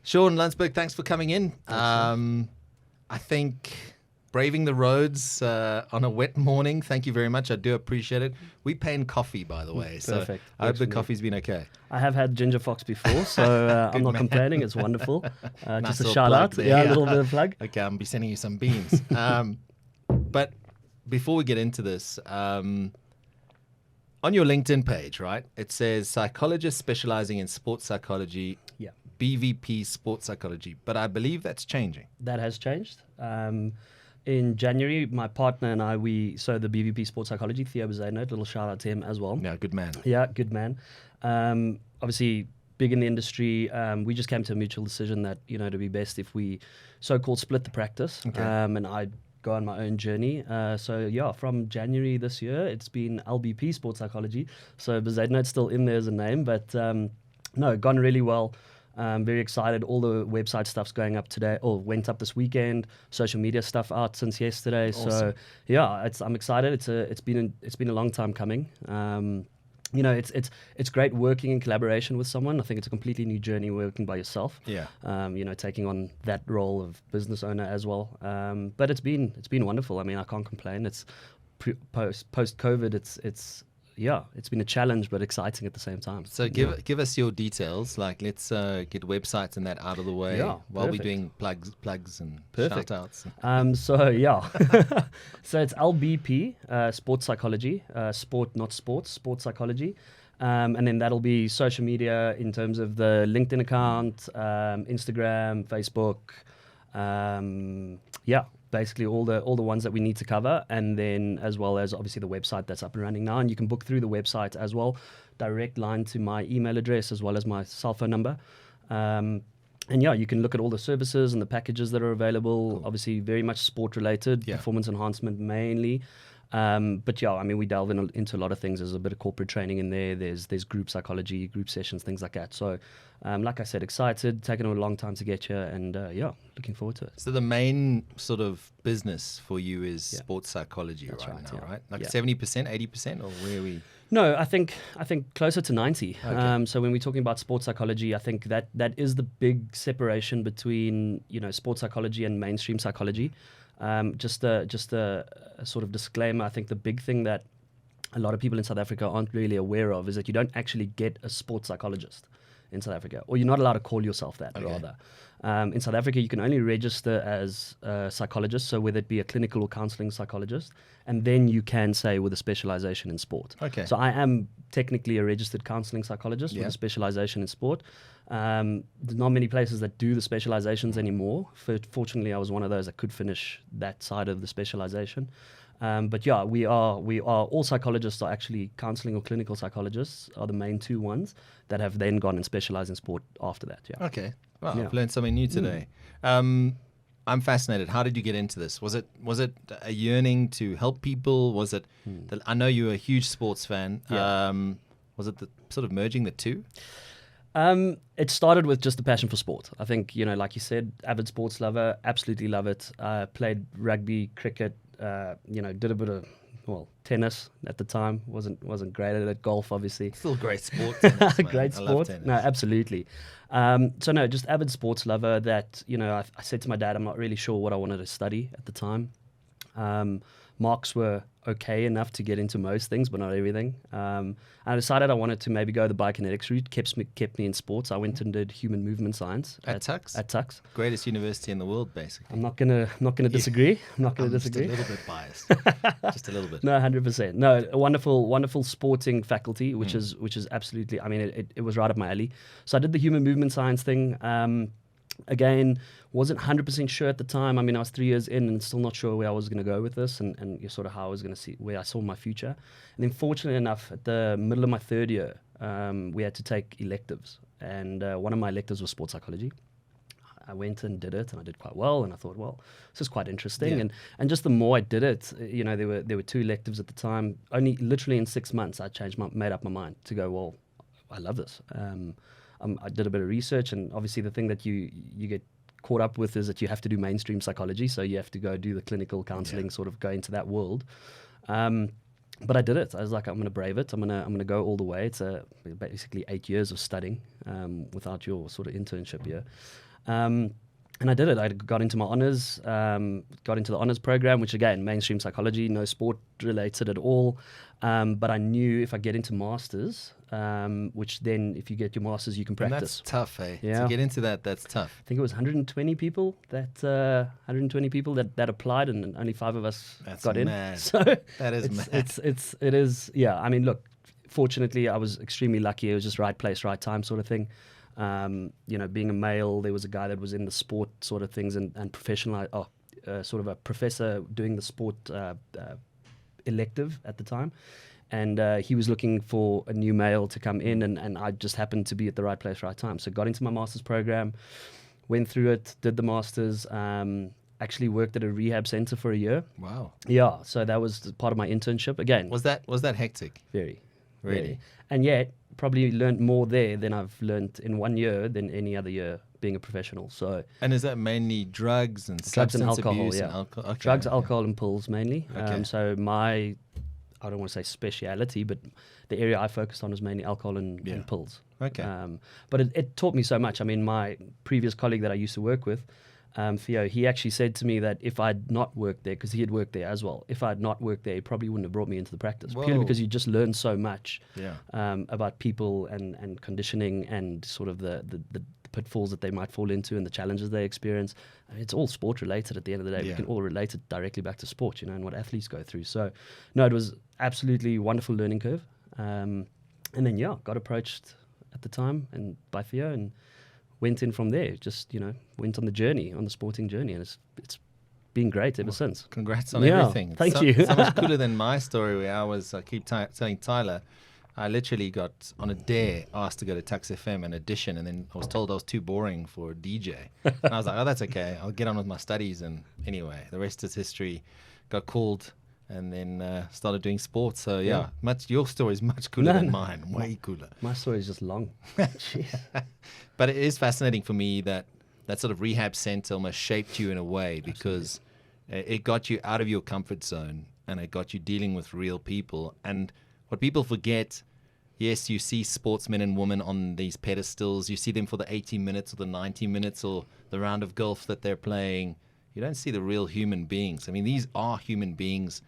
Shaun Landsberg, thanks for coming in. I think braving the roads on a wet morning, thank you very much. I do appreciate it. We pay in coffee, by the way. Perfect. So I hope the coffee's been okay. I have had ginger fox before, so I'm not complaining. It's wonderful. Nice Just a little shout plug out. there. Yeah, a little bit of plug. Okay, I'll be sending you some beans. But before we get into this, on your LinkedIn page, right, it says psychologist specializing in sports psychology, Yeah. BVP sports psychology, but I believe that's changing. That has changed. In January, my partner and I, so the BVP Sports Psychology, Theo Bezano, little shout out to him as well. Yeah, good man. Yeah, good man. Obviously, big in the industry. We just came to a mutual decision that, it'd be best if we so-called split the practice. Okay. And I'd go on my own journey. From January this year, it's been LBP Sports Psychology. So Bezano's still in there as a name, but gone really well. Very excited. All the website stuff's going up today, or went up this weekend. Social media stuff out since yesterday. Awesome. So yeah, I'm excited. It's been a long time coming. It's great working in collaboration with someone. I think it's a completely new journey working by yourself. Yeah. Taking on that role of business owner as well. But it's been wonderful. I mean, I can't complain. It's post COVID. It's been a challenge, but exciting at the same time. So give us your details. Like, let's get websites and that out of the way while we're doing plugs and shout outs. So it's LBP, Sports Psychology, sport, not sports, sports psychology. And then that'll be social media in terms of the LinkedIn account, Instagram, Facebook. Basically all the ones that we need to cover, and then as well as obviously the website that's up and running now, and you can book through the website as well. Direct line to my email address as well as my cell phone number. You can look at all the services and the packages that are available. Cool. Obviously very much sport related, performance enhancement mainly. We delve into a lot of things. There's a bit of corporate training in there. There's group psychology, group sessions, things like that. So, like I said, excited, taken a long time to get here, and looking forward to it. So the main sort of business for you is sports psychology. That's right now, right? Like 70%, 80%, or where are we? No, I think closer to 90. Okay. So when we're talking about sports psychology, I think that is the big separation between sports psychology and mainstream psychology. Just a sort of disclaimer. I think the big thing that a lot of people in South Africa aren't really aware of is that you don't actually get a sports psychologist in South Africa, or you're not allowed to call yourself that, rather. In South Africa, you can only register as a psychologist, so whether it be a clinical or counselling psychologist, and then you can say with a specialization in sport. Okay. So I am technically a registered counselling psychologist with a specialization in sport. There's not many places that do the specializations anymore. Fortunately, I was one of those that could finish that side of the specialization. We are all psychologists are actually counseling or clinical psychologists are the main two ones that have then gone and specialized in sport after that. Yeah. Okay. Well, I've learned something new today. I'm fascinated. How did you get into this? Was it a yearning to help people? Was it? I know you're a huge sports fan. Yeah. Was it the sort of merging the two? It started with just a passion for sport. I think, like you said, avid sports lover, absolutely love it. Played rugby, cricket, did a bit of, tennis at the time. Wasn't great at it. Golf, obviously. Still great sport. Tennis, great sport. No, absolutely. Just avid sports lover that, I said to my dad, I'm not really sure what I wanted to study at the time. Marks were okay enough to get into most things, but not everything. I decided I wanted to maybe go the biokinetics route. Kept me in sports. I went and did human movement science at Tuks. At Tuks, greatest university in the world, basically. I'm not gonna disagree. I'm not gonna disagree. Just a little bit biased. Just a little bit. No, 100%. No, a wonderful sporting faculty, which is absolutely. I mean, it was right up my alley. So I did the human movement science thing. Again, wasn't 100% sure at the time. I mean, I was 3 years in and still not sure where I was going to go with this and sort of how I was going to see where I saw my future. And then fortunately enough, at the middle of my third year, we had to take electives. And one of my electives was sports psychology. I went and did it, and I did quite well. And I thought, well, this is quite interesting. Yeah. And just the more I did it, there were 2 electives at the time. Only literally in 6 months, I made up my mind to go, well, I love this. I did a bit of research, and obviously the thing that you get caught up with is that you have to do mainstream psychology, so you have to go do the clinical counselling, sort of go into that world. But I did it. I was like, I'm going to brave it. I'm going to go all the way. It's basically 8 years of studying without your sort of internship here. And I did it. I got into my honors, got into the honors program, which again, mainstream psychology, no sport related at all. But I knew if I get into masters, which then if you get your masters, you can And practice. that's tough, eh? Yeah. To get into that, that's tough. I think it was 120 people that applied, and only 5 of us got mad. in. So That is mad. it is. Yeah. I mean, look. Fortunately, I was extremely lucky. It was just right place, right time sort of thing. Being a male, there was a guy that was in the sport sort of things and professional, sort of a professor doing the sport elective at the time. And he was looking for a new male to come in, and I just happened to be at the right place, right time. So got into my master's program, went through it, did the master's, actually worked at a rehab center for a year. Wow. Yeah, so that was part of my internship. Again, Was that hectic? very. Really? Very. And yet, probably learned more there than I've learned in 1 year than any other year being a professional. So And is that mainly drugs and drugs and substance alcohol, abuse yeah. and alcohol? Okay, drugs, okay. alcohol, and pills mainly. Okay. So my, I don't want to say speciality, but the area I focused on was mainly alcohol and pills. Okay. But it taught me so much. I mean, my previous colleague that I used to work with, Theo, he actually said to me that if I'd not worked there, because he had worked there as well, if I'd not worked there, he probably wouldn't have brought me into the practice. Whoa. Purely because you just learn so much Yeah. about people and conditioning and sort of the pitfalls that they might fall into and the challenges they experience. I mean, it's all sport related at the end of the day. Yeah. We can all relate it directly back to sport, and what athletes go through. So, no, it was absolutely wonderful learning curve. And then, got approached at the time and by Theo and went in from there. Just, went on the sporting journey, and it's been great ever since. Congrats on Yeah, everything. It's thank you. So much cooler than my story where I keep telling Tyler, I literally got on a dare asked to go to Tux FM and audition, and then I was told I was too boring for a DJ. And I was like, oh, that's okay. I'll get on with my studies. And anyway, the rest is history. Got called and then started doing sports. So yeah, your story is much cooler than mine. Way cooler. My story is just long. Jeez. But it is fascinating for me that sort of rehab center almost shaped you in a way, because it got you out of your comfort zone and it got you dealing with real people. And what people forget, yes, you see sportsmen and women on these pedestals. You see them for the 80 minutes or the 90 minutes or the round of golf that they're playing. You don't see the real human beings. I mean, these are human beings.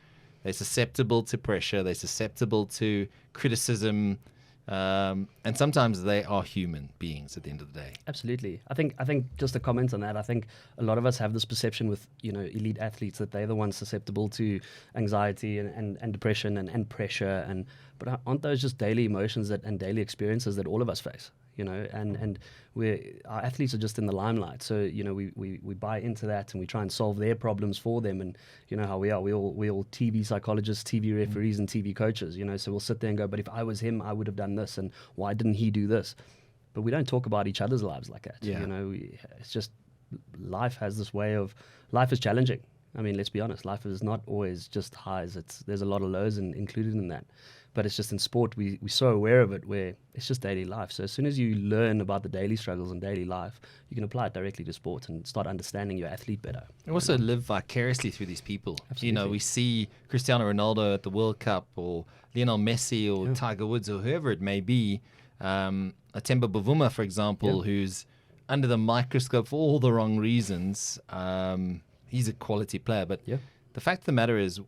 They're susceptible to pressure. They're susceptible to criticism. And sometimes they are human beings at the end of the day. Absolutely. I think just a comment on that. I think a lot of us have this perception with elite athletes that they're the ones susceptible to anxiety and depression and pressure, but aren't those just daily emotions and daily experiences that all of us face? And our athletes are just in the limelight, so we buy into that and we try and solve their problems for them. And how we are, we all TV psychologists, TV referees, and TV coaches. So we'll sit there and go, but if I was him, I would have done this, and why didn't he do this? But we don't talk about each other's lives like that. Yeah. It's just life has this way of life is challenging. I mean, let's be honest, life is not always just highs. There's a lot of lows included in that. But it's just in sport, we're so aware of it where it's just daily life. So as soon as you learn about the daily struggles in daily life, you can apply it directly to sport and start understanding your athlete better. And also live vicariously through these people. Absolutely. We see Cristiano Ronaldo at the World Cup, or Lionel Messi, or Tiger Woods, or whoever it may be. Atemba Bavuma, for example, who's under the microscope for all the wrong reasons. He's a quality player. But the fact of the matter is,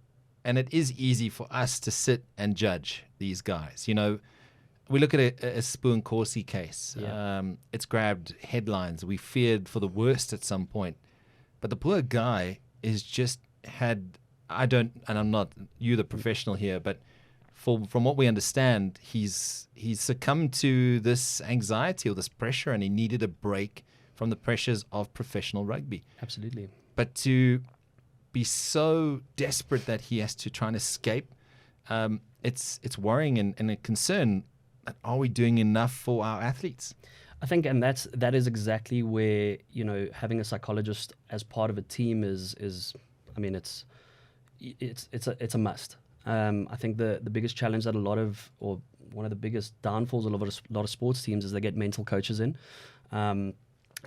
and it is easy for us to sit and judge these guys. We look at a Sbu Nkosi case. It's grabbed headlines. We feared for the worst at some point. But the poor guy is just and I'm not you the professional here, but from what we understand, he's succumbed to this anxiety or this pressure, and he needed a break from the pressures of professional rugby. Absolutely. But to be so desperate that he has to try and escape, it's worrying and a concern. Are we doing enough for our athletes? I think, and that is exactly where having a psychologist as part of a team is. I mean, it's a must. I think the biggest challenge that one of the biggest downfalls of a lot of sports teams is they get mental coaches in.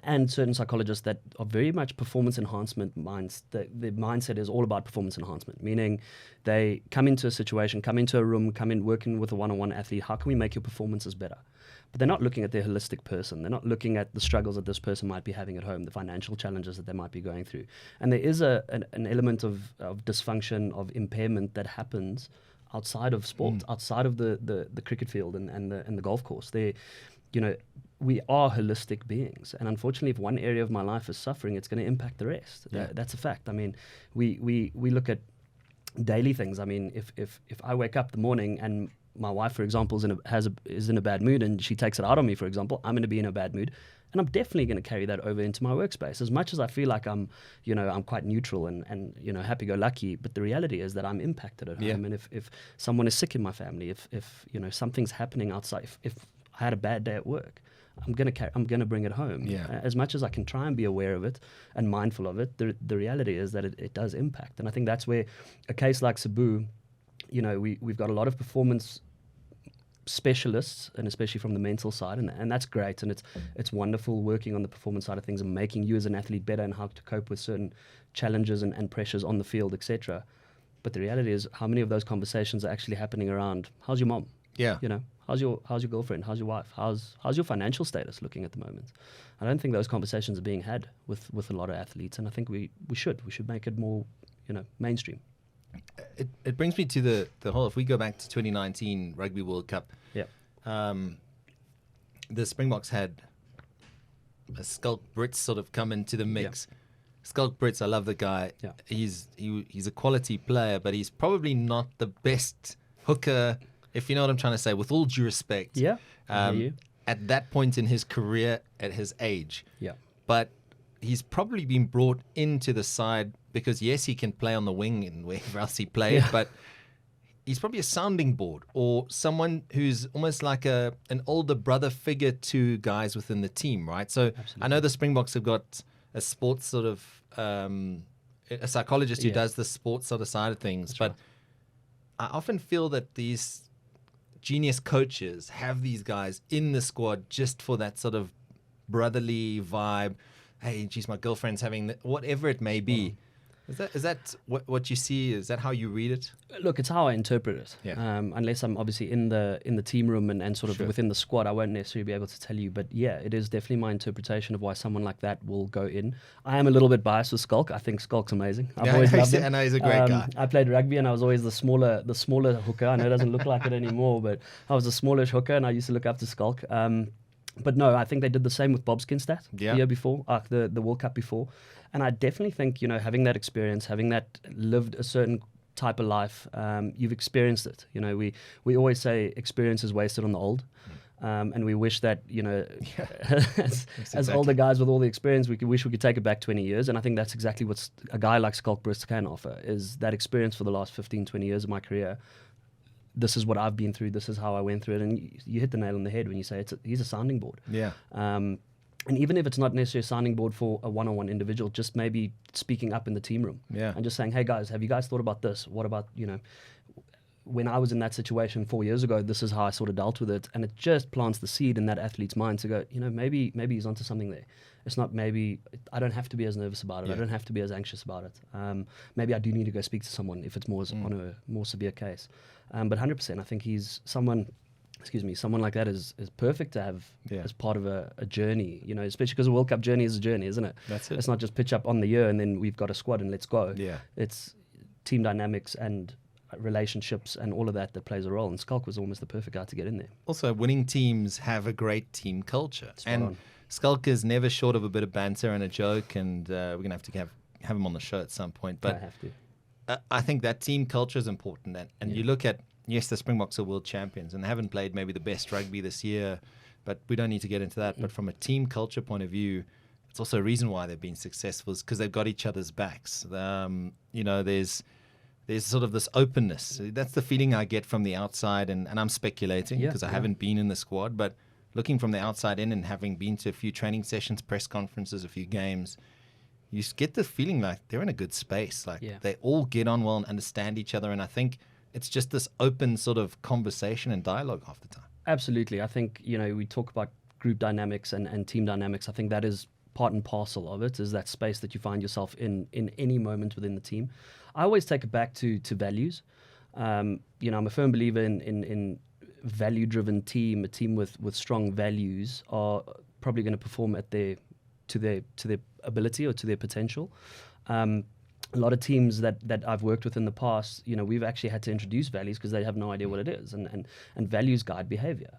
and certain psychologists that are very much performance enhancement minds. Their mindset is all about performance enhancement, meaning they come into a situation, come into a room, come in working with a one-on-one athlete. How can we make your performances better? But they're not looking at their holistic person. They're not looking at the struggles that this person might be having at home, the financial challenges that they might be going through. And there is an element of dysfunction, of impairment that happens outside of sport, outside of the cricket field and the golf course. We are holistic beings, and unfortunately, if one area of my life is suffering, it's going to impact the rest. That's a fact. I mean, we look at daily things. I mean, if I wake up the morning and my wife, for example, is in a bad mood and she takes it out on me, for example, I'm going to be in a bad mood, and I'm definitely going to carry that over into my workspace. As much as I feel like I'm quite neutral and happy-go-lucky, but the reality is that I'm impacted at home. And if someone is sick in my family, if something's happening outside, if I had a bad day at work, I'm gonna bring it home. As much as I can try and be aware of it and mindful of it, the reality is that it does impact. And I think that's where a case like Sbu, we've got a lot of performance specialists, and especially from the mental side, and that's great, and it's wonderful working on the performance side of things and making you as an athlete better and how to cope with certain challenges and pressures on the field, etc. But the reality is, how many of those conversations are actually happening around, how's your mom? How's your girlfriend? How's your wife? How's your financial status looking at the moment? I don't think those conversations are being had with a lot of athletes, and I think we should make it more mainstream. It brings me to the whole, if we go back to 2019 Rugby World Cup, the Springboks had a Schalk Brits sort of come into the mix. Schalk Brits, I love the guy. He's a quality player, but he's probably not the best hooker, if you know what I'm trying to say, with all due respect. At that point in his career, at his age. But he's probably been brought into the side because, yes, he can play on the wing and wherever else he played, but he's probably a sounding board or someone who's almost like an older brother figure to guys within the team, right? So I know the Springboks have got a sports sort of a psychologist who does the sports sort of side of things, but I often feel that these genius coaches have these guys in the squad just for that sort of brotherly vibe. Hey, geez, my girlfriend's having whatever it may be. Is that what you see? Is that how you read it? Look, it's how I interpret it. Unless I'm obviously in the team room and sort of within the squad, I won't necessarily be able to tell you. But yeah, it is definitely my interpretation of why someone like that will go in. I am a little bit biased with Schalk. I think Schalk's amazing. I've always loved him. I know he's a great guy. I played rugby and I was always the smaller hooker. I know it doesn't look like it anymore, but I was a smallish hooker and I used to look up to Schalk. But no, I think they did the same with Bob Skinstad the year before, the World Cup before. And I definitely think, having that experience, having that lived a certain type of life, you've experienced it. We always say experience is wasted on the old. And we wish that, as older guys with all the experience, we wish we could take it back 20 years. And I think that's exactly what a guy like Schalk Brits can offer, is that experience for the last 15, 20 years of my career. This is what I've been through. This is how I went through it. And you hit the nail on the head when you say he's a sounding board. And even if it's not necessarily a sounding board for a one-on-one individual, just maybe speaking up in the team room and just saying, hey guys, have you guys thought about this? What about, when I was in that situation 4 years ago, this is how I sort of dealt with it. And it just plants the seed in that athlete's mind to go, maybe he's onto something there. It's not I don't have to be as nervous about it. I don't have to be as anxious about it. Maybe I do need to go speak to someone if it's on a more severe case. But 100%, I think he's someone like that is perfect to have as part of a journey, especially because a World Cup journey is a journey, isn't it? That's it. It's not just pitch up on the year and then we've got a squad and let's go. It's team dynamics and relationships and all of that plays a role. And Schalk was almost the perfect guy to get in there. Also, winning teams have a great team culture. And Schalk is never short of a bit of banter and a joke, and we're going to have him on the show at some point. But I have to. I think that team culture is important. And you look at, yes, the Springboks are world champions and they haven't played maybe the best rugby this year, but we don't need to get into that. But from a team culture point of view, it's also a reason why they've been successful, is because they've got each other's backs. There's sort of this openness. That's the feeling I get from the outside, and I'm speculating because I haven't been in the squad, but looking from the outside in and having been to a few training sessions, press conferences, a few games, you get the feeling like they're in a good space. They all get on well and understand each other, and I think it's just this open sort of conversation and dialogue half the time. Absolutely. I think, we talk about group dynamics and team dynamics. I think that is part and parcel of it, is that space that you find yourself in any moment within the team. I always take it back to values. I'm a firm believer in value-driven team. A team with strong values are probably going to perform to their ability or to their potential. A lot of teams that I've worked with in the past, we've actually had to introduce values because they have no idea what it is, and values guide behavior.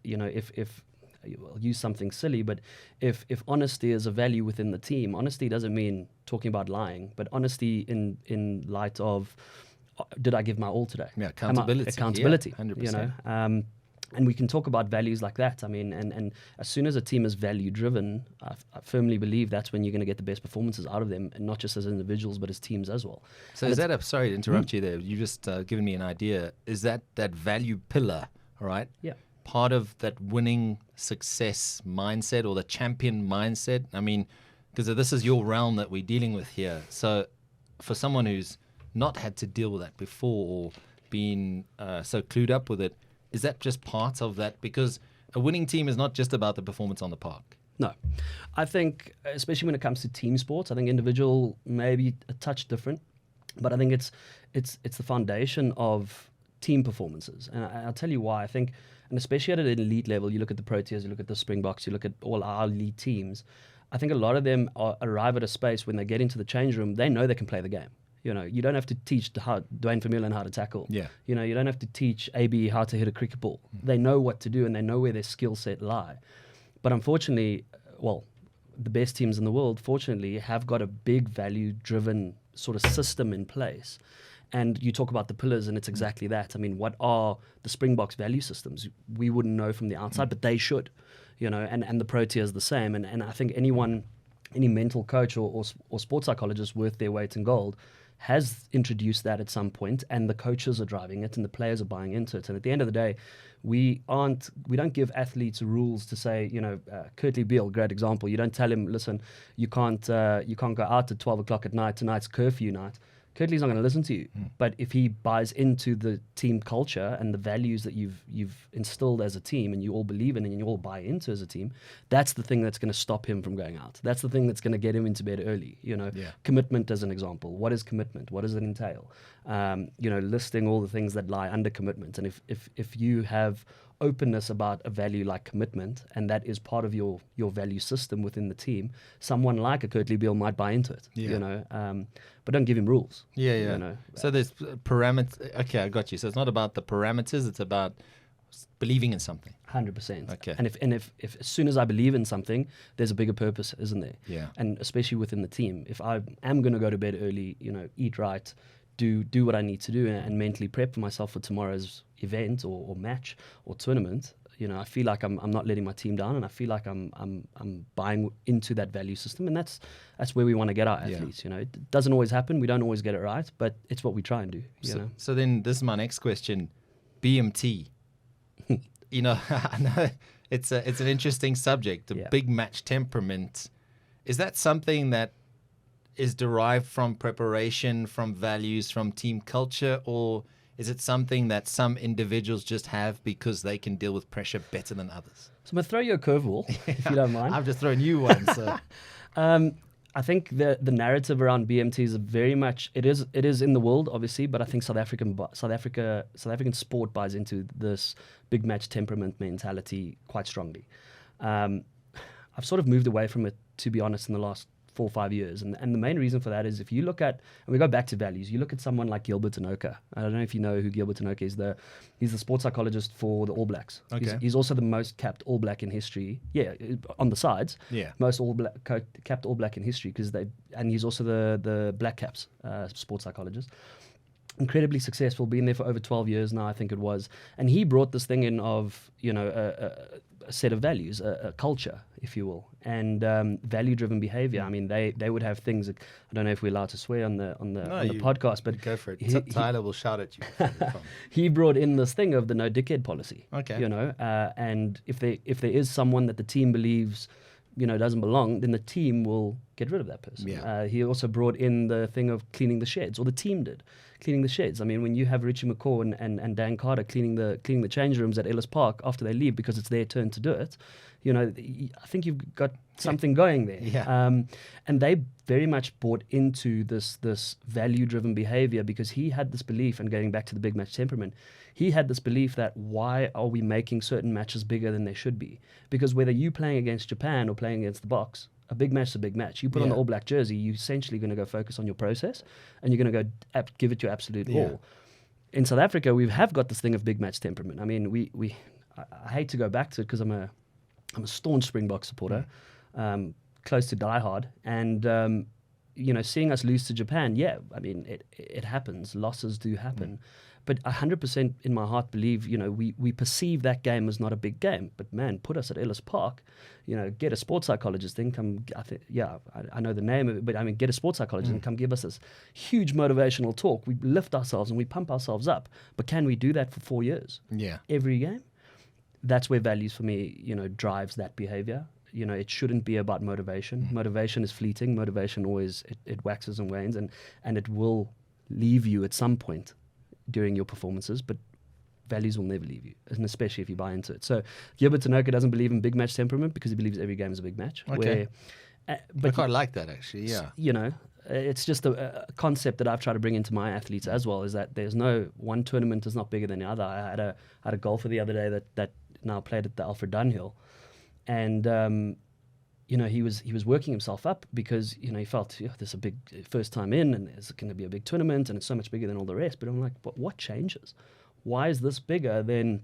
If I'll use something silly, but if honesty is a value within the team, honesty doesn't mean talking about lying, but honesty in light of, did I give my all today? Yeah, accountability. Accountability. Yeah, 100%. And we can talk about values like that. I mean, and as soon as a team is value-driven, I firmly believe that's when you're going to get the best performances out of them, and not just as individuals, but as teams as well. So is that sorry to interrupt you there, you just given me an idea. Is that value pillar, all right? Yeah. Part of that winning success mindset or the champion mindset? I mean, because this is your realm that we're dealing with here. So for someone who's not had to deal with that before or been so clued up with it, is that just part of that? Because a winning team is not just about the performance on the park. No. I think, especially when it comes to team sports, I think individual may be a touch different, but I think it's the foundation of team performances. And I'll tell you why. I think, and especially at an elite level, you look at the Proteas, you look at the Springboks, you look at all our elite teams, I think a lot of them arrive at a space when they get into the change room, they know they can play the game. You don't have to teach Dwayne Vermeulen how to tackle. Yeah. You don't have to teach AB how to hit a cricket ball. They know what to do and they know where their skill set lie. But unfortunately, the best teams in the world, fortunately, have got a big value-driven sort of system in place. And you talk about the pillars, and it's exactly that. I mean, what are the Springboks value systems? We wouldn't know from the outside, but they should. And the Proteas the same. And I think any mental coach or sports psychologist worth their weight in gold has introduced that at some point, and the coaches are driving it and the players are buying into it. And at the end of the day, we don't give athletes rules to say, Kurtley Beale, great example. You don't tell him, listen, you can't go out at 12 o'clock at night, tonight's curfew night. Kurtley's not going to listen to you. But if he buys into the team culture and the values that you've instilled as a team and you all believe in and you all buy into as a team, that's the thing that's going to stop him from going out. That's the thing that's going to get him into bed early. Commitment as an example. What is commitment? What does it entail? Listing all the things that lie under commitment. And if you have openness about a value like commitment, and that is part of your value system within the team, someone like a Kurtley Beale might buy into it. But don't give him rules. So there's parameters. Okay, I got you. So it's not about the parameters, it's about believing in something. 100%. Okay. And if as soon as I believe in something, there's a bigger purpose, isn't there? Yeah. And especially within the team, if I am going to go to bed early, eat right, do what I need to do, and mentally prep myself for tomorrow's event or match or tournament, I feel like I'm not letting my team down, and I feel like I'm buying into that value system, and that's where we want to get our athletes. It doesn't always happen, we don't always get it right, but it's what we try and do. So then this is my next question. BMT. I know it's an interesting subject. The big match temperament. Is that something that is derived from preparation, from values, from team culture, or is it something that some individuals just have because they can deal with pressure better than others? So I'm going to throw you a curveball, if you don't mind. I've just thrown you one. So. I think the narrative around BMT is very much, it is in the world, obviously, but I think South African sport buys into this big match temperament mentality quite strongly. I've sort of moved away from it, to be honest, in the last 4 or 5 years. And the main reason for that is if you look at, and we go back to values, you look at someone like Gilbert Enoka. I don't know if you know who Gilbert Enoka is. He's the sports psychologist for the All Blacks. Okay. He's also the most capped All Black in history. Yeah, on the sides. Yeah. Most capped All Black in history, and he's also the Black Caps sports psychologist. Incredibly successful, been there for over 12 years now, I think it was. And he brought this thing in of, a set of values, a culture, if you will, and value-driven behavior. I mean, they would have things that, I don't know if we're allowed to swear on the podcast, but go for it. Tyler will shout at you. He brought in this thing of the no dickhead policy. Okay. And if there is someone that the team believes, doesn't belong, then the team will get rid of that person. Yeah. He also brought in the thing of cleaning the sheds, or the team did, cleaning the sheds. I mean, when you have Richie McCaw and Dan Carter cleaning the change rooms at Ellis Park after they leave because it's their turn to do it, you know, I think you've got something going there. Yeah. And they very much bought into this value-driven behavior, because he had this belief, and going back to the big match temperament, he had this belief that why are we making certain matches bigger than they should be? Because whether you playing against Japan or playing against the Box, a big match is a big match. You put on the All Black jersey, you're essentially going to go focus on your process, and you're going to go give it your absolute all. In South Africa, we have got this thing of big match temperament. I mean, I hate to go back to it, because I'm a staunch Springbok supporter, close to diehard, and you know, seeing us lose to Japan, I mean, it happens. Losses do happen. But 100% in my heart believe, you know, we perceive that game as not a big game. But man, put us at Ellis Park, you know, get a sports psychologist in, come, I know the name of it, but I mean, get a sports psychologist and come give us this huge motivational talk. We lift ourselves and we pump ourselves up. But can we do that for 4 years? Yeah. Every game? That's where values for me, you know, drives that behavior. You know, it shouldn't be about motivation. Motivation is fleeting. Motivation always, it waxes and wanes, and it will leave you at some point during your performances, but values will never leave you, and especially if you buy into it. So Gilbert Tanoka doesn't believe in big match temperament because he believes every game is a big match. Okay. But I quite like that, actually, yeah. You know, it's just a concept that I've tried to bring into my athletes as well, is that there's no one tournament is not bigger than the other. I had a golfer the other day that now played at the Alfred Dunhill, and you know, he was working himself up because, you know, he felt, this is a big first time in, and it's going to be a big tournament, and it's so much bigger than all the rest. But I'm like, but what changes? Why is this bigger than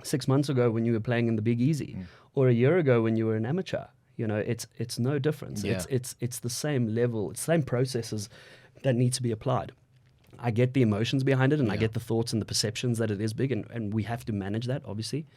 6 months ago when you were playing in the Big Easy, or a year ago when you were an amateur? You know, it's no difference. Yeah. It's the same level, it's the same processes that need to be applied. I get the emotions behind it, and I get the thoughts and the perceptions that it is big, and we have to manage that, obviously.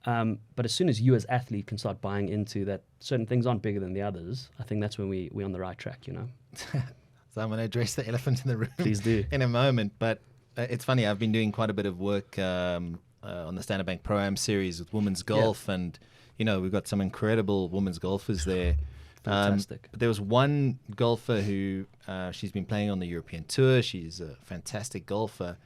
But as soon as you as athlete can start buying into that certain things aren't bigger than the others, I think that's when we're on the right track, you know. So I'm going to address the elephant in the room. Please do. In a moment. But it's funny, I've been doing quite a bit of work on the Standard Bank Pro-Am series with women's golf, and, you know, we've got some incredible women's golfers there. Fantastic. But there was one golfer who, she's been playing on the European Tour. She's a fantastic golfer.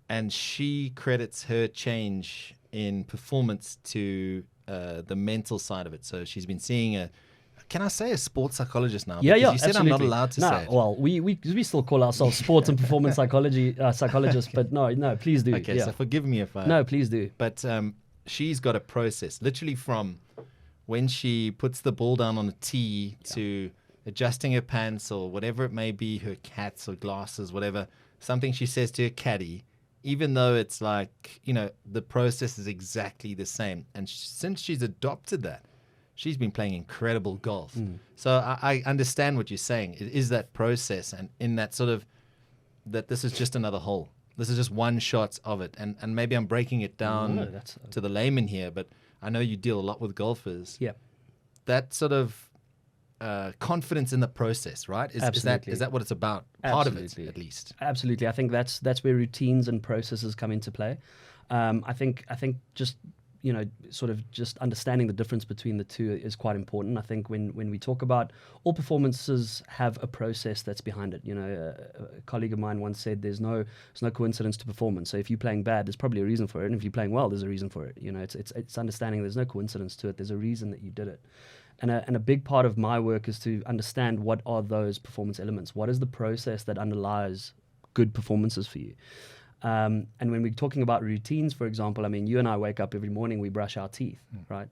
And she credits her change in performance to the mental side of it. So she's been seeing can I say a sports psychologist now? Yeah, because you said absolutely. I'm not allowed to say it. Well, we still call ourselves sports and performance psychologists, but no, please do. Okay, so forgive me if I... No, please do. But she's got a process, literally from when she puts the ball down on a tee to adjusting her pants or whatever it may be, her cats or glasses, whatever, something she says to her caddy, even though it's like, you know, the process is exactly the same. And since she's adopted that, she's been playing incredible golf. So I understand what you're saying. It is that process, and in that sort of, that this is just another hole. This is just one shot of it. And maybe I'm breaking it down to the layman here, but I know you deal a lot with golfers. Yeah. That sort of confidence in the process, right? Is that what it's about? Part of it, at least. Absolutely. I think that's where routines and processes come into play. I think just, you know, sort of just understanding the difference between the two is quite important. I think when we talk about all performances have a process that's behind it. You know, a colleague of mine once said there's no coincidence to performance. So if you're playing bad, there's probably a reason for it, and if you're playing well, there's a reason for it. You know, it's understanding there's no coincidence to it. There's a reason that you did it. And a big part of my work is to understand what are those performance elements. What is the process that underlies good performances for you? And when we're talking about routines, for example, I mean, you and I wake up every morning, we brush our teeth, right?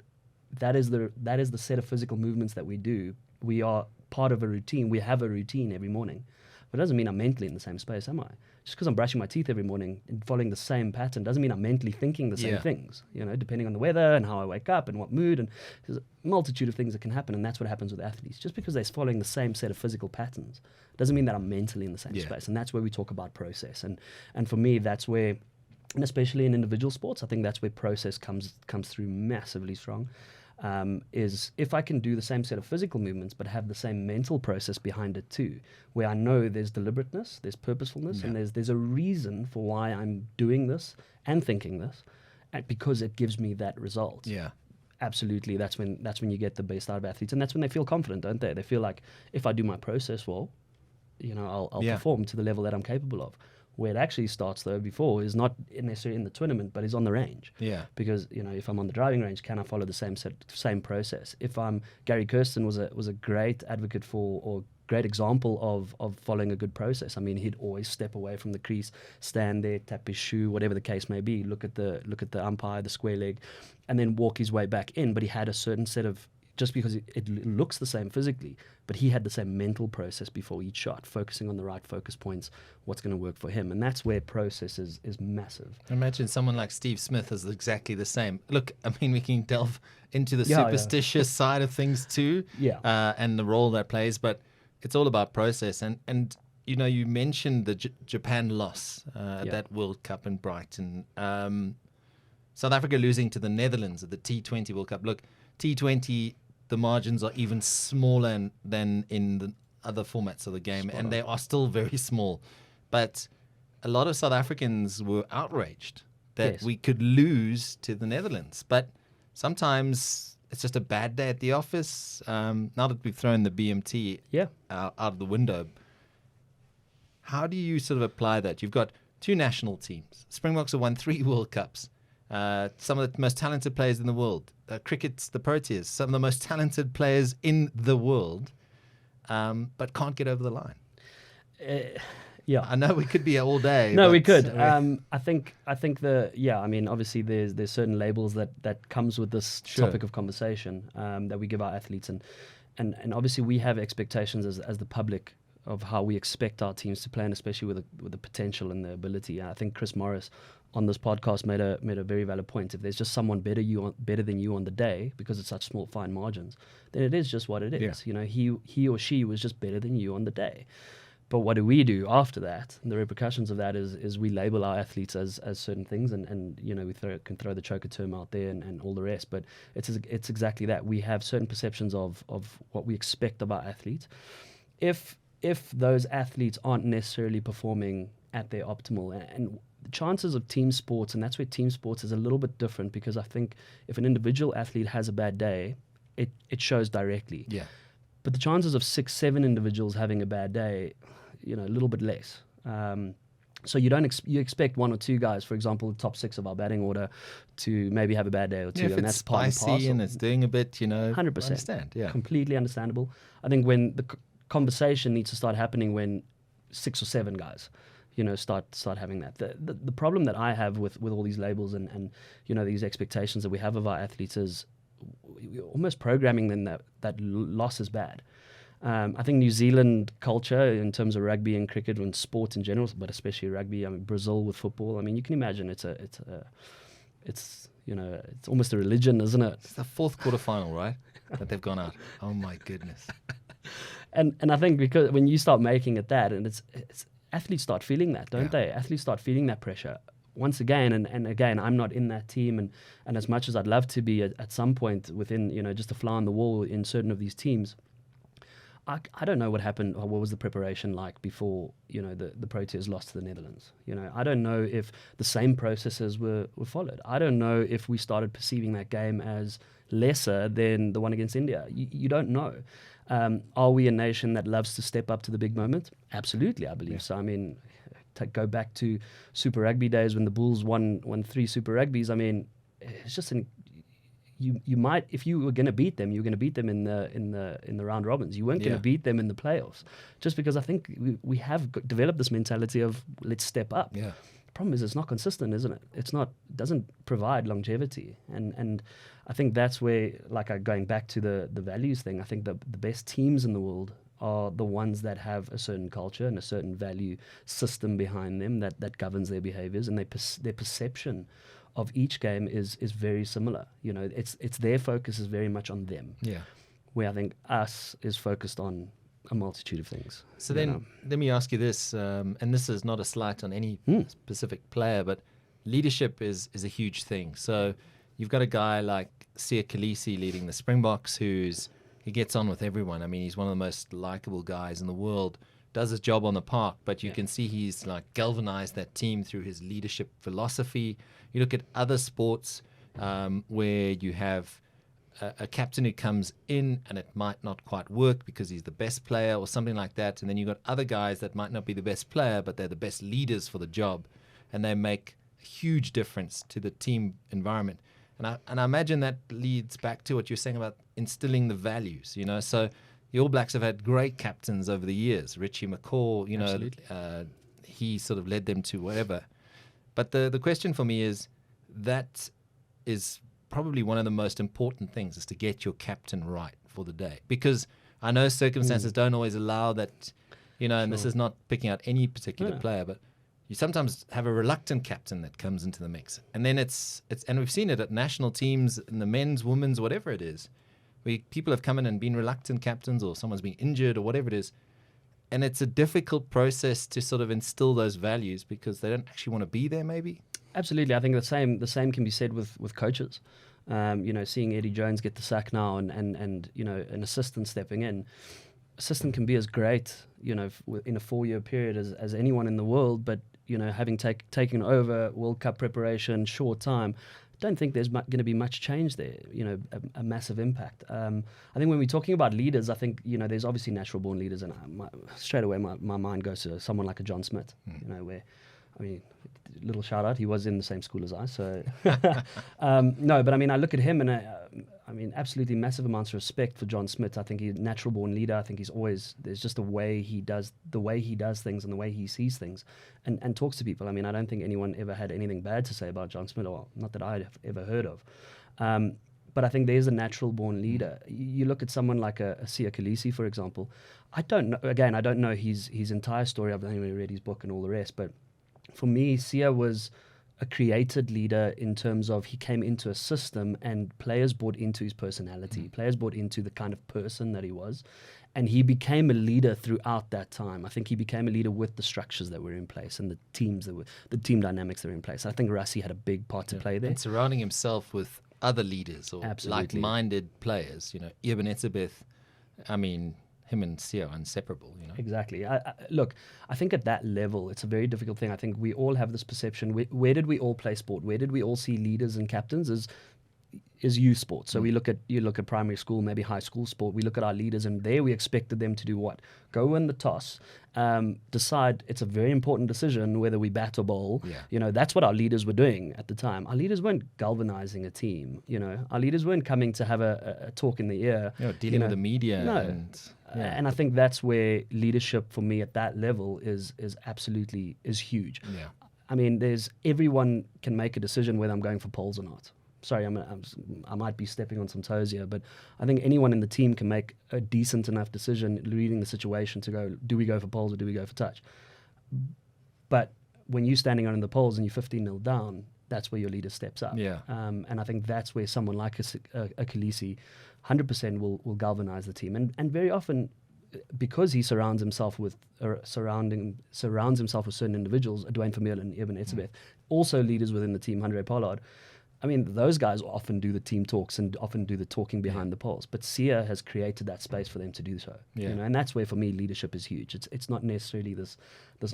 That is the set of physical movements that we do. We are part of a routine. We have a routine every morning. But it doesn't mean I'm mentally in the same space, am I? Just because I'm brushing my teeth every morning and following the same pattern doesn't mean I'm mentally thinking the same things, you know, depending on the weather and how I wake up and what mood, and there's a multitude of things that can happen, and that's what happens with athletes. Just because they're following the same set of physical patterns doesn't mean that I'm mentally in the same space, and that's where we talk about process. And for me, that's where, and especially in individual sports, I think that's where process comes through massively strong. Is if I can do the same set of physical movements but have the same mental process behind it too, where I know there's deliberateness, there's purposefulness, and there's a reason for why I'm doing this and thinking this, because it gives me that result. Yeah. absolutely, that's when you get the best out of athletes, and that's when they feel confident, don't they? They feel like, if I do my process well, I'll perform to the level that I'm capable of. Where it actually starts, though, before is not necessarily in the tournament, but is on the range. Yeah. Because if I'm on the driving range, can I follow the same process? If Gary Kirsten was a great advocate for, or great example of following a good process. I mean, he'd always step away from the crease, stand there, tap his shoe, whatever the case may be, look at the umpire, the square leg, and then walk his way back in. But he had a certain set of, just because it looks the same physically, but he had the same mental process before each shot, focusing on the right focus points, what's going to work for him. And that's where process is massive. Imagine someone like Steve Smith is exactly the same. Look, I mean, we can delve into the superstitious side of things too, and the role that plays, but it's all about process. And you mentioned the Japan loss at that World Cup in Brighton. South Africa losing to the Netherlands at the T20 World Cup. Look, T20, the margins are even smaller than in the other formats of the game, and they are still very small. But a lot of South Africans were outraged that we could lose to the Netherlands. But sometimes it's just a bad day at the office. Now that we've thrown the BMT out of the window, how do you sort of apply that? You've got 2 national teams. Springboks have won 3 World Cups. Some of the most talented players in the world. Cricket's the Proteas, some of the most talented players in the world, but can't get over the line. I know we could be here all day. No, we could. I think obviously there's certain labels that comes with this topic of conversation that we give our athletes, and obviously we have expectations as the public of how we expect our teams to play, and especially with the potential and the ability. I think Chris Morris on this podcast made a very valid point. If there's just someone better than you on the day, because it's such small fine margins, then it is just what it is. He or she was just better than you on the day. But what do we do after that? And the repercussions of that is we label our athletes as certain things, and we can throw the choker term out there and all the rest. But it's exactly that. We have certain perceptions of what we expect of our athletes. If those athletes aren't necessarily performing at their optimal, and the chances of team sports, and that's where team sports is a little bit different, because I think if an individual athlete has a bad day, it shows directly. Yeah. But the chances of 6-7 individuals having a bad day, a little bit less. So you expect 1 or 2 guys, for example, the top 6 of our batting order, to maybe have a bad day or 2, and that's spicy and it's doing a bit, 100%. I understand. Yeah. Completely understandable. I think when the conversation needs to start happening when 6 or 7 guys, start having that. The problem that I have with all these labels and these expectations that we have of our athletes is we're almost programming them that loss is bad. I think New Zealand culture in terms of rugby and cricket and sports in general, but especially rugby, Brazil with football, you can imagine it's almost a religion, isn't it? It's the 4th quarterfinal, right? That they've gone out. Oh my goodness. And I think because when you start making it that, and it's athletes start feeling that, don't they? Athletes start feeling that pressure. Once again, and again, I'm not in that team, and as much as I'd love to be at some point within, just a fly on the wall in certain of these teams, I don't know what happened, or what was the preparation like before, the Proteas lost to the Netherlands. I don't know if the same processes were followed. I don't know if we started perceiving that game as lesser than the one against India. You don't know. Are we a nation that loves to step up to the big moment? Absolutely, I believe so. Go back to Super Rugby days when the Bulls won 3 Super Rugbies. It's just you might, if you were going to beat them, you were going to beat them in the round robins. You weren't going to beat them in the playoffs, just because I think we have developed this mentality of let's step up. Yeah. The problem is it's not consistent, isn't it? It doesn't provide longevity, and I think that's where, going back to the values thing, I think the best teams in the world are the ones that have a certain culture and a certain value system behind them that governs their behaviors, and their perception of each game is very similar. It's their focus is very much on them. Yeah. Where I think us is focused on a multitude of things. So then let me ask you this, and this is not a slight on any specific player, but leadership is a huge thing. So you've got a guy like Siya Kolisi leading the Springboks, he gets on with everyone. He's one of the most likable guys in the world, does his job on the park, but you can see he's galvanized that team through his leadership philosophy. You look at other sports where you have a captain who comes in and it might not quite work because he's the best player or something like that, and then you've got other guys that might not be the best player, but they're the best leaders for the job, and they make a huge difference to the team environment. And I imagine that leads back to what you're saying about instilling the values, you know. So the All Blacks have had great captains over the years. Richie McCaw, you know, he sort of led them to whatever. But the question for me is, that is probably one of the most important things, is to get your captain right for the day. Because I know circumstances don't always allow that, you know, and this is not picking out any particular player, but you sometimes have a reluctant captain that comes into the mix. And then it's and we've seen it at national teams, in the men's, women's, whatever it is, where people have come in and been reluctant captains, or someone's been injured or whatever it is. And it's a difficult process to sort of instill those values because they don't actually want to be there, maybe. Absolutely. I think the same can be said with coaches. You know, seeing Eddie Jones get the sack now and you know, an assistant stepping in. Assistant can be as great, you know, in a 4-year period as anyone in the world, but, you know, having taken over World Cup preparation, short time, don't think there's going to be much change there, you know, a massive impact. I think when we're talking about leaders, I think, you know, there's obviously natural born leaders, and straight away my mind goes to someone like a John Smith, you know, where, I mean, little shout out, he was in the same school as I, so no, but I mean, I look at him and I mean, absolutely massive amounts of respect for John Smith. I think he's a natural born leader. I think there's just a way he does things and the way he sees things and talks to people. I mean, I don't think anyone ever had anything bad to say about John Smith, or not that I'd have ever heard of. But I think there's a natural born leader. You look at someone like a Sia Khaleesi, for example. I don't know his entire story. I've only read his book and all the rest, but for me, Sia was a created leader in terms of he came into a system and players bought into his personality. Players bought into the kind of person that he was. And he became a leader throughout that time. I think he became a leader with the structures that were in place and the team dynamics that were in place. I think Rassie had a big part to play there. And surrounding himself with other leaders or like-minded players. You know, Eben Etzebeth, I mean, him and Sia are inseparable, you know. Exactly. Look, I think at that level, it's a very difficult thing. I think we all have this perception. Where did we all play sport? Where did we all see leaders and captains? Is youth sport. So you look at primary school, maybe high school sport. We look at our leaders, and there we expected them to do what? Go win the toss, decide. It's a very important decision whether we bat or bowl. Yeah. You know, that's what our leaders were doing at the time. Our leaders weren't galvanizing a team. You know, our leaders weren't coming to have a talk in the ear. Dealing with the media. No. And I think that's where leadership for me at that level is absolutely huge. Yeah. I mean, everyone can make a decision whether I'm going for polls or not. Sorry, I might be stepping on some toes here, but I think anyone in the team can make a decent enough decision reading the situation to go, do we go for polls or do we go for touch? But when you're standing on in the polls and you're 15-0 down, that's where your leader steps up. Yeah. And I think that's where someone like a Khaleesi 100% will galvanize the team. And very often, because he surrounds himself with certain individuals, Dwayne Vermeulen and Eben Etzebeth, also leaders within the team, Andre Pollard. I mean, those guys often do the team talks and often do the talking behind the polls. But Sia has created that space for them to do so. Yeah. You know, and that's where, for me, leadership is huge. It's not necessarily this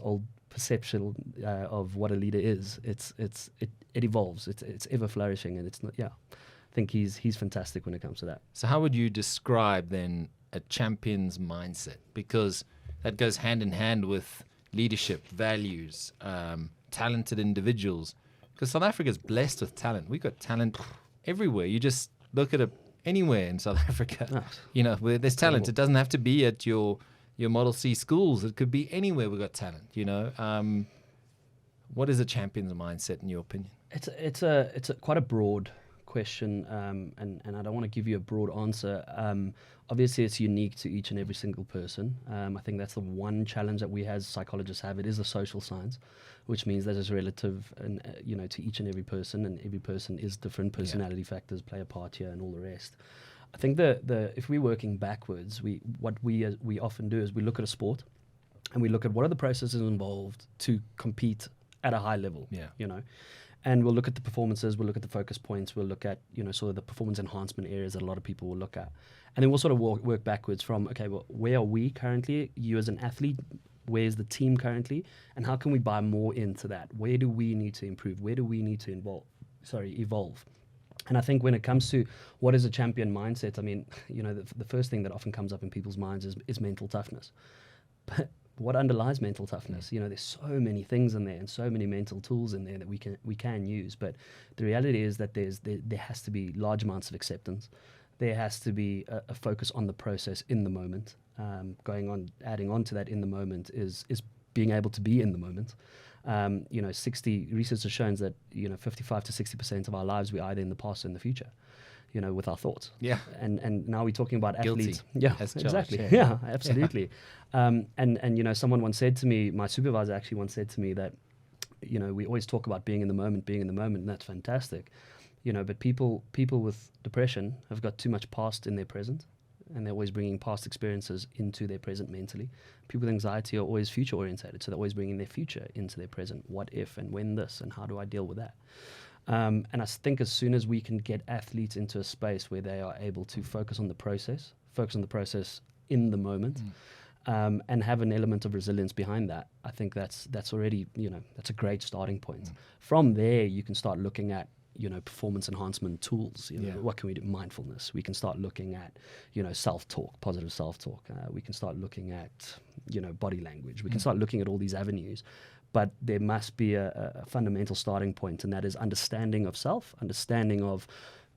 old perception of what a leader is. It evolves. It's ever flourishing, and it's not. Yeah, I think he's fantastic when it comes to that. So how would you describe then a champion's mindset? Because that goes hand in hand with leadership, values, talented individuals. Because South Africa is blessed with talent. We've got talent everywhere. You just look at it anywhere in South Africa. You know, where there's talent. It doesn't have to be at your Model C schools. It could be anywhere we've got talent, you know. What is a champion's mindset in your opinion? It's a quite a broad question, and I don't want to give you a broad answer. Obviously, it's unique to each and every single person. I think that's the one challenge that we as psychologists have. It is a social science, which means that it's relative, and to each and every person, and every person is different. Personality factors play a part here, and all the rest. I think if we're working backwards, what we often do is we look at a sport, and we look at what are the processes involved to compete at a high level. Yeah. You know. And we'll look at the performances, we'll look at the focus points, we'll look at, sort of the performance enhancement areas that a lot of people will look at. And then we'll sort of work backwards from, okay, well, where are we currently? You as an athlete, where's the team currently? And how can we buy more into that? Where do we need to improve? Where do we need to evolve? And I think when it comes to what is a champion mindset, I mean, the first thing that often comes up in people's minds is mental toughness. But what underlies mental toughness? There's so many things in there and so many mental tools in there that we can use. But the reality is that there has to be large amounts of acceptance. There has to be a focus on the process in the moment. Adding on to that in the moment is being able to be in the moment. 60 research has shown that 55 to 60% of our lives we're either in the past or in the future. With our thoughts. Yeah. And now we're talking about Guilty. athletes. Yeah, exactly. Yeah, absolutely. And someone once said to me, my supervisor actually once said to me that, we always talk about being in the moment, and that's fantastic. But people with depression have got too much past in their present, and they're always bringing past experiences into their present mentally. People with anxiety are always future orientated, so they're always bringing their future into their present. What if and when this, and how do I deal with that? And I think as soon as we can get athletes into a space where they are able to focus on the process in the moment, and have an element of resilience behind that, I think that's already, that's a great starting point. From there, you can start looking at, performance enhancement tools. What can we do? Mindfulness. We can start looking at, self-talk, positive self-talk. We can start looking at, body language. We can start looking at all these avenues. But there must be a fundamental starting point, and that is understanding of self, understanding of,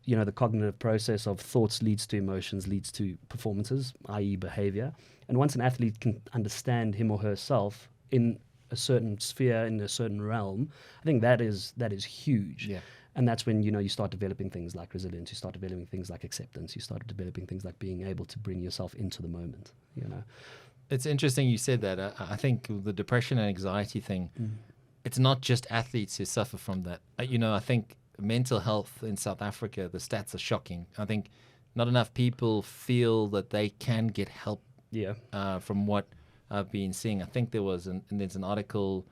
the cognitive process of thoughts leads to emotions, leads to performances, i.e. behavior. And once an athlete can understand him or herself in a certain sphere, in a certain realm, I think that is huge. Yeah. And that's when, you start developing things like resilience, you start developing things like acceptance, you start developing things like being able to bring yourself into the moment, It's interesting you said that. I think the depression and anxiety thing, it's not just athletes who suffer from that. I think mental health in South Africa, the stats are shocking. I think not enough people feel that they can get help from what I've been seeing. I think there's an article,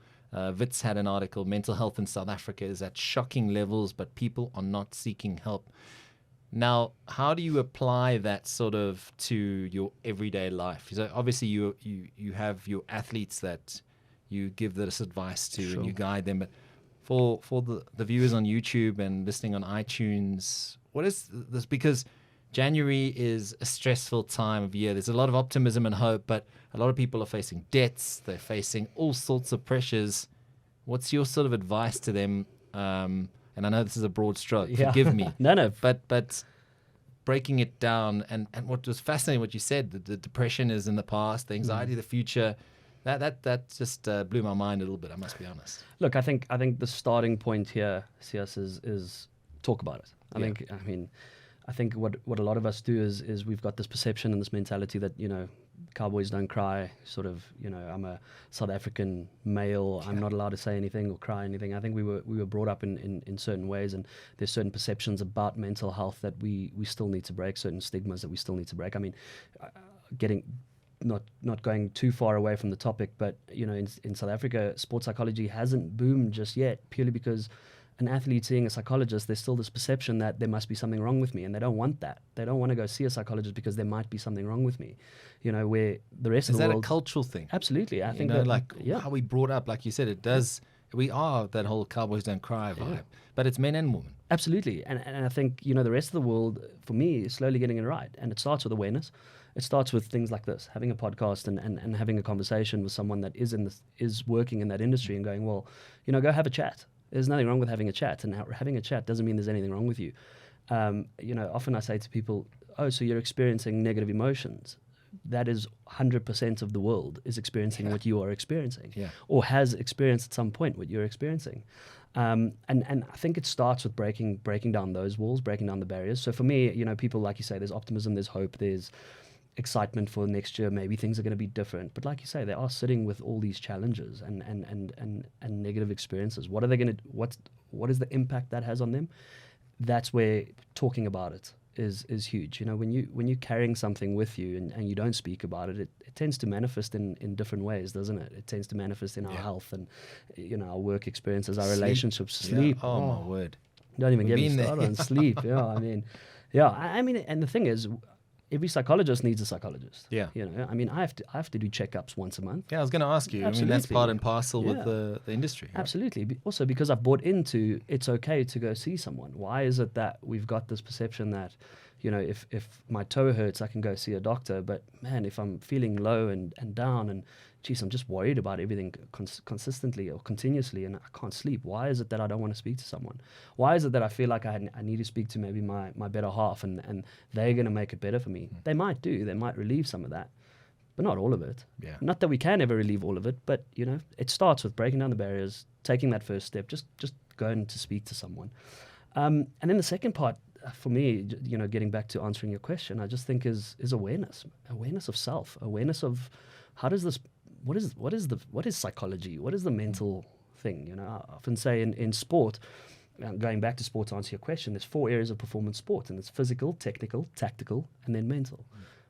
Wits had an article, mental health in South Africa is at shocking levels, but people are not seeking help. Now, how do you apply that sort of to your everyday life? So obviously you have your athletes that you give this advice to, and you guide them. But for the viewers on YouTube and listening on iTunes, what is this? Because January is a stressful time of year. There's a lot of optimism and hope, but a lot of people are facing debts. They're facing all sorts of pressures. What's your sort of advice to them? And I know this is a broad stroke. Forgive me. No. But breaking it down, and what was fascinating, what you said, the depression is in the past, the anxiety, the future. That just blew my mind a little bit. I must be honest. Look, I think the starting point here, CS, is talk about it. I think what a lot of us do is we've got this perception and this mentality that Cowboys don't cry. Sort of, I'm a South African male. I'm not allowed to say anything or cry anything. I think we were brought up in certain ways, and there's certain perceptions about mental health that we still need to break. Certain stigmas that we still need to break. I mean, not going too far away from the topic, but in South Africa, sports psychology hasn't boomed just yet, purely because an athlete seeing a psychologist, there's still this perception that there must be something wrong with me, and they don't want that. They don't want to go see a psychologist because there might be something wrong with me. Where the rest of the world... Is that a cultural thing? Absolutely. I think how we brought up, like you said, it does... We are that whole Cowboys don't cry vibe, but it's men and women. Absolutely. And I think, the rest of the world, for me, is slowly getting it right. And it starts with awareness. It starts with things like this, having a podcast and having a conversation with someone that is working in that industry and going, well, go have a chat. There's nothing wrong with having a chat, and having a chat doesn't mean there's anything wrong with you. Often I say to people, oh, so you're experiencing negative emotions. That is 100% of the world is experiencing what you are experiencing, or has experienced at some point what you're experiencing. And I think it starts with breaking down those walls, breaking down the barriers. So for me, people, like you say, there's optimism, there's hope, there's excitement for next year. Maybe things are going to be different, but like you say, they are sitting with all these challenges and negative experiences. What are they going to? What is the impact that has on them? That's where talking about it is huge. When you're carrying something with you and you don't speak about it, it tends to manifest in different ways, doesn't it? It tends to manifest in our health and our work experiences, our relationships, sleep. Oh my word! Don't even get me started on sleep. I mean, and the thing is, every psychologist needs a psychologist. Yeah. You know, I mean, I have to do checkups once a month. Yeah, I was going to ask you. I mean, that's Absolutely. part and parcel with Yeah. the industry. Right? Absolutely. Also, because I've bought into it's okay to go see someone. Why is it that we've got this perception that, you know, if my toe hurts, I can go see a doctor. But man, if I'm feeling low and down and, geez, I'm just worried about everything consistently or continuously and I can't sleep. Why is it that I don't want to speak to someone? Why is it that I feel like I need to speak to maybe my better half and they're going to make it better for me? They might do. They might relieve some of that, but not all of it. Yeah. Not that we can ever relieve all of it, but, you know, it starts with breaking down the barriers, taking that first step, just going to speak to someone. And then the second part, for me, you know, getting back to answering your question, I just think is awareness of self, awareness of how does this, what is psychology? What is the mental thing? You know, I often say in sport, going back to sport to answer your question, there's 4 areas of performance sport, and it's physical, technical, tactical, and then mental.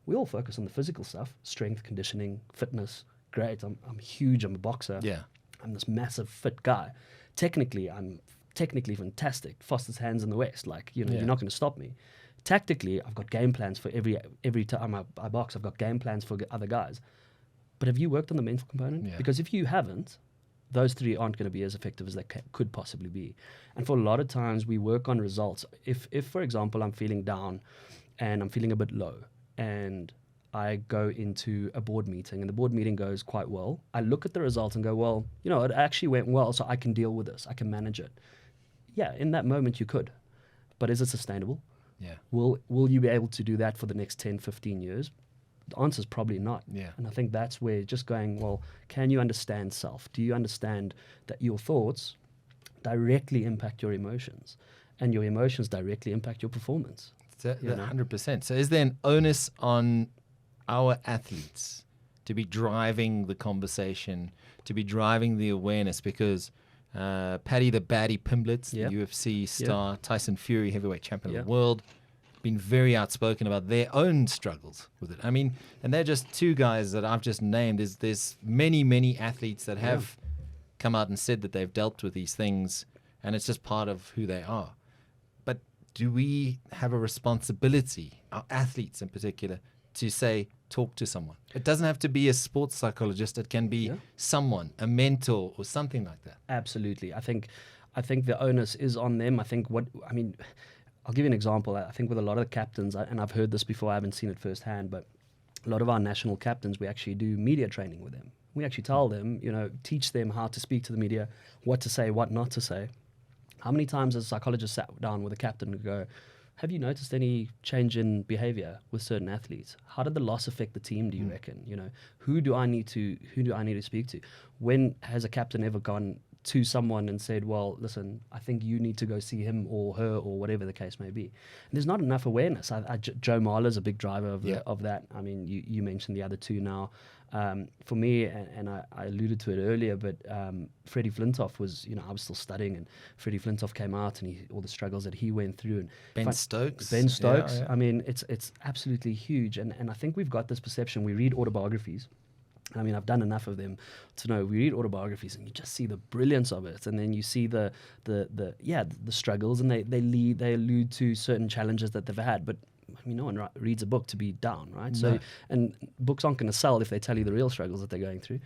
We all focus on the physical stuff, strength, conditioning, fitness. Great, I'm huge, I'm a boxer. Yeah. I'm this massive fit guy. Technically, I'm technically fantastic, fastest hands in the West. Like, you know, Yeah. you're not going to stop me. Tactically, I've got game plans for every time I box. I've got game plans for other guys. But have you worked on the mental component? Yeah. Because if you haven't, those 3 aren't going to be as effective as they could possibly be. And for a lot of times, we work on results. If for example, I'm feeling down and I'm feeling a bit low, and I go into a board meeting and the board meeting goes quite well, I look at the results and go, well, you know, it actually went well, so I can deal with this. I can manage it. Yeah, in that moment you could. But is it sustainable? Yeah. Will you be able to do that for the next 10, 15 years? The answer is probably not. Yeah. And I think that's where just going, well, can you understand self? Do you understand that your thoughts directly impact your emotions and your emotions directly impact your performance? So, You know? 100%. So is there an onus on our athletes to be driving the conversation, to be driving the awareness? Because Paddy the Baddy Pimblett, Yeah. the UFC star, Tyson Fury, heavyweight champion Yeah. of the world, been very outspoken about their own struggles with it. I mean, and they're just 2 guys that I've just named. There's many athletes that have come out and said that they've dealt with these things, and it's just part of who they are. But do we have a responsibility, our athletes in particular, to say, talk to someone? It doesn't have to be a sports psychologist. It can be someone, a mentor or something like that. Absolutely. I think the onus is on them. I'll give you an example. I think with a lot of the captains, and I've heard this before, I haven't seen it firsthand, but a lot of our national captains, we actually do media training with them. We actually tell them, you know, teach them how to speak to the media, what to say, what not to say. How many times has a psychologist sat down with a captain and go, have you noticed any change in behavior with certain athletes? How did the loss affect the team, do you reckon? You know, who do I need to speak to? When has a captain ever gone to someone and said, well, listen, I think you need to go see him or her or whatever the case may be? And there's not enough awareness. Joe Marler's a big driver of that. I mean, you mentioned the other 2 now. For me, and I alluded to it earlier, but Freddie Flintoff was, you know, I was still studying, and Freddie Flintoff came out and all the struggles that he went through. And Ben Stokes. Yeah. I mean, it's absolutely huge. And I think we've got this perception. We read autobiographies. I mean, I've done enough of them to know we read autobiographies and you just see the brilliance of it, and then you see the struggles, and they allude to certain challenges that they've had. But I mean, no one reads a book to be down, right? No. So, and books aren't going to sell if they tell you the real struggles that they're going through.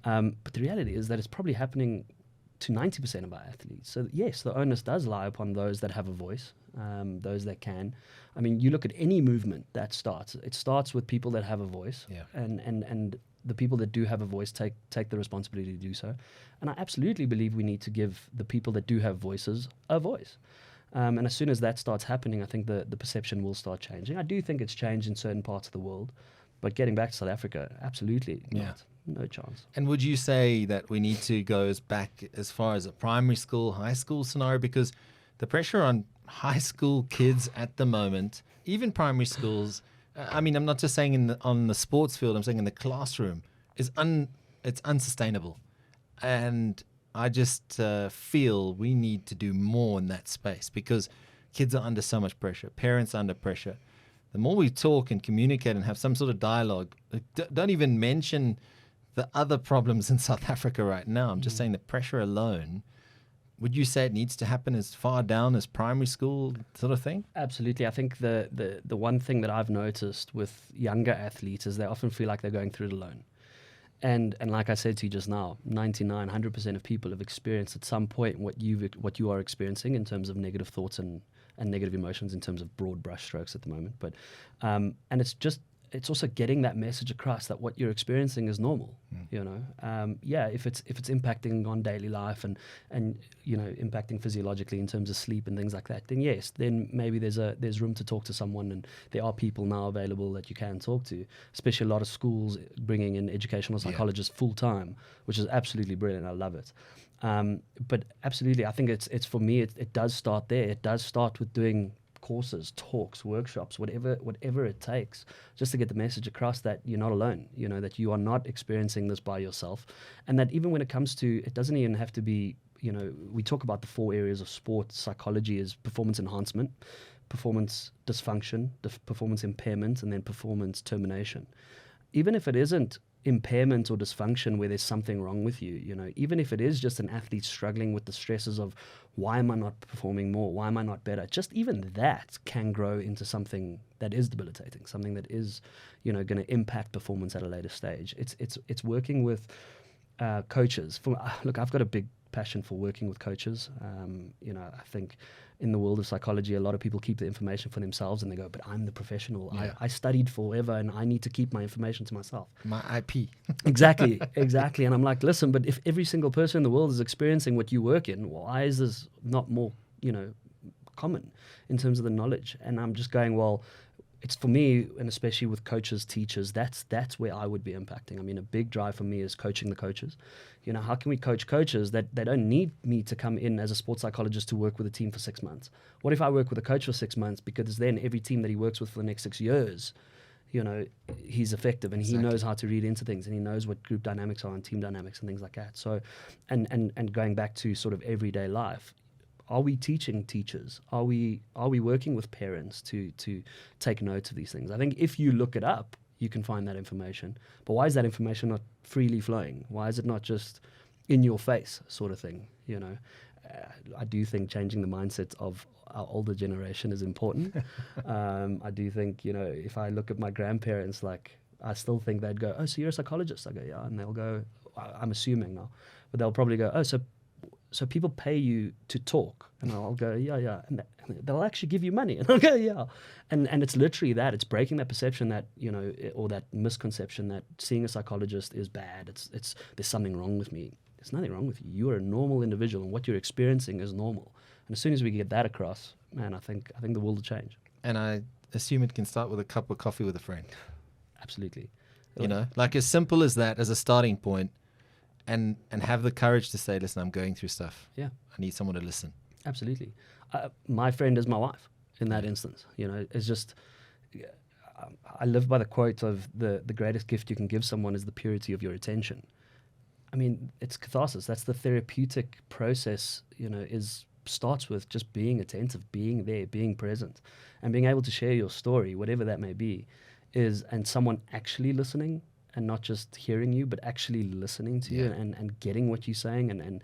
But the reality is that it's probably happening to 90% of our athletes. So yes, the onus does lie upon those that have a voice, those that can. I mean, you look at any movement that starts. It starts with people that have a voice, and the people that do have a voice take the responsibility to do so. And I absolutely believe we need to give the people that do have voices a voice. And as soon as that starts happening, I think the perception will start changing. I do think it's changed in certain parts of the world, but getting back to South Africa, absolutely not. No chance. And would you say that we need to go back as far as a primary school, high school scenario? Because the pressure on high school kids at the moment, even primary schools, I mean, I'm not just saying on the sports field, I'm saying in the classroom, it's unsustainable. And I just feel we need to do more in that space, because kids are under so much pressure, parents are under pressure. The more we talk and communicate and have some sort of dialogue, don't even mention the other problems in South Africa right now. I'm just saying the pressure alone would you say it needs to happen as far down as primary school sort of thing? Absolutely. I think the one thing that I've noticed with younger athletes is they often feel like they're going through it alone. And like I said to you just now, 100% of people have experienced at some point what you are experiencing in terms of negative thoughts and negative emotions in terms of broad brushstrokes at the moment. But and it's also getting that message across that what you're experiencing is normal. You know, if it's impacting on daily life and you know, impacting physiologically in terms of sleep and things like that, then yes, then maybe there's room to talk to someone, and there are people now available that you can talk to. Especially a lot of schools bringing in educational psychologists full time, which is absolutely brilliant. I love it. But absolutely, I think it's for me. It does start there. It does start with doing courses, talks, workshops, whatever it takes, just to get the message across that you're not alone, you know, that you are not experiencing this by yourself. And that even when it comes to, it doesn't even have to be, you know, we talk about the 4 areas of sport psychology as performance enhancement, performance dysfunction, performance impairment, and then performance termination. Even if it isn't impairment or dysfunction where there's something wrong with you, you know, even if it is just an athlete struggling with the stresses of why am I not performing more, why am I not better, just even that can grow into something that is debilitating, something that is, you know, going to impact performance at a later stage. It's working with coaches. Look, I've got a big passion for working with coaches. You know, I think in the world of psychology, a lot of people keep the information for themselves and they go, but I'm the professional. Yeah. I studied forever and I need to keep my information to myself. My IP. Exactly. And I'm like, listen, but if every single person in the world is experiencing what you work in, why is this not more, you know, common in terms of the knowledge? And I'm just going, well, it's for me, and especially with coaches, teachers, that's where I would be impacting. I mean, a big drive for me is coaching the coaches. You know, how can we coach coaches that they don't need me to come in as a sports psychologist to work with a team for 6 months? What if I work with a coach for 6 months? Because then every team that he works with for the next 6 years, you know, he's effective and he knows how to read into things and he knows what group dynamics are and team dynamics and things like that. So, and going back to sort of everyday life, are we teaching teachers? Are we working with parents to take note of these things? I think if you look it up, you can find that information. But why is that information not freely flowing? Why is it not just in your face sort of thing? You know, I do think changing the mindset of our older generation is important. I do think, you know, if I look at my grandparents, like I still think they'd go, oh, so you're a psychologist? I go, yeah. And they'll go, I'm assuming now, but they'll probably go, oh, so people pay you to talk? And I'll go, yeah. And they'll actually give you money. And I'll go, yeah. And it's literally that. It's breaking that perception that, you know, or that misconception that seeing a psychologist is bad. It's there's something wrong with me. There's nothing wrong with you. You are a normal individual and what you're experiencing is normal. And as soon as we get that across, man, I think the world will change. And I assume it can start with a cup of coffee with a friend. Absolutely. You know, like as simple as that as a starting point. And have the courage to say, listen, I'm going through stuff. Yeah. I need someone to listen. Absolutely. My friend is my wife in that instance. You know, it's just, I live by the quote of the greatest gift you can give someone is the purity of your attention. I mean, it's catharsis. That's the therapeutic process, you know, starts with just being attentive, being there, being present, and being able to share your story, whatever that may be, and someone actually listening. And not just hearing you, but actually listening to you and getting what you're saying and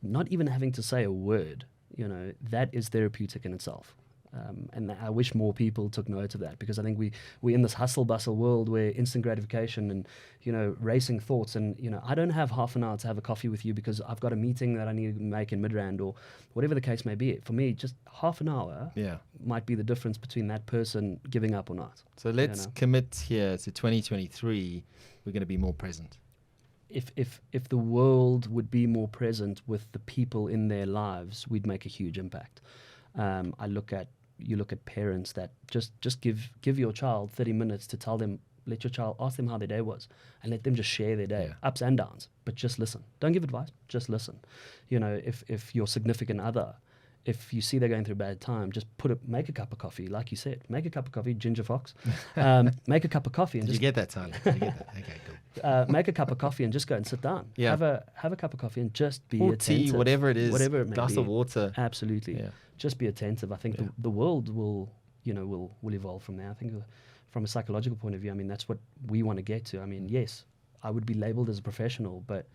not even having to say a word, you know, that is therapeutic in itself. And I wish more people took note of that because I think we're in this hustle bustle world where instant gratification and, you know, racing thoughts and, you know, I don't have half an hour to have a coffee with you because I've got a meeting that I need to make in Midrand or whatever the case may be. For me, just half an hour might be the difference between that person giving up or not. So let's commit here to 2023. We're going to be more present. If the world would be more present with the people in their lives, we'd make a huge impact. You look at parents that just give your child 30 minutes to tell them, let your child ask them how their day was and let them just share their day, ups and downs, but just listen. Don't give advice, just listen. You know, if your significant other, if you see they're going through a bad time, just make a cup of coffee, like you said. Make a cup of coffee, Ginger Fox. Make a cup of coffee. And Did you get that, Tyler? Did you get that? Okay, cool. Make a cup of coffee and just go and sit down. Yeah. Have a cup of coffee and just be or attentive. Tea, whatever it is. Whatever it may glass be. of water. Absolutely. Yeah. Just be attentive. I think the world will evolve from there. I think from a psychological point of view, I mean, that's what we want to get to. I mean, yes, I would be labeled as a professional, but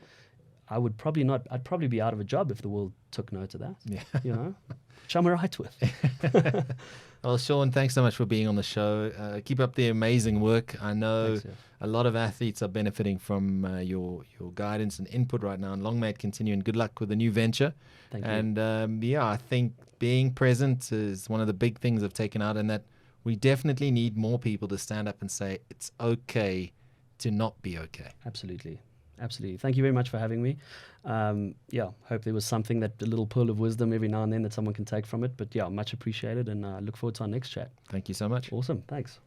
I would probably not. I'd probably be out of a job if the world took note of that. Yeah. You know, which I'm all right with. Well, Shaun, thanks so much for being on the show. Keep up the amazing work. I know Thanks, a lot of athletes are benefiting from your guidance and input right now. And long may it continue. And good luck with the new venture. Thank you. And yeah, I think being present is one of the big things I've taken out, and that we definitely need more people to stand up and say it's okay to not be okay. Absolutely. Absolutely. Thank you very much for having me. Yeah, hope there was something, that a little pearl of wisdom every now and then that someone can take from it. But yeah, much appreciated, and I look forward to our next chat. Thank you so much. Awesome. Thanks.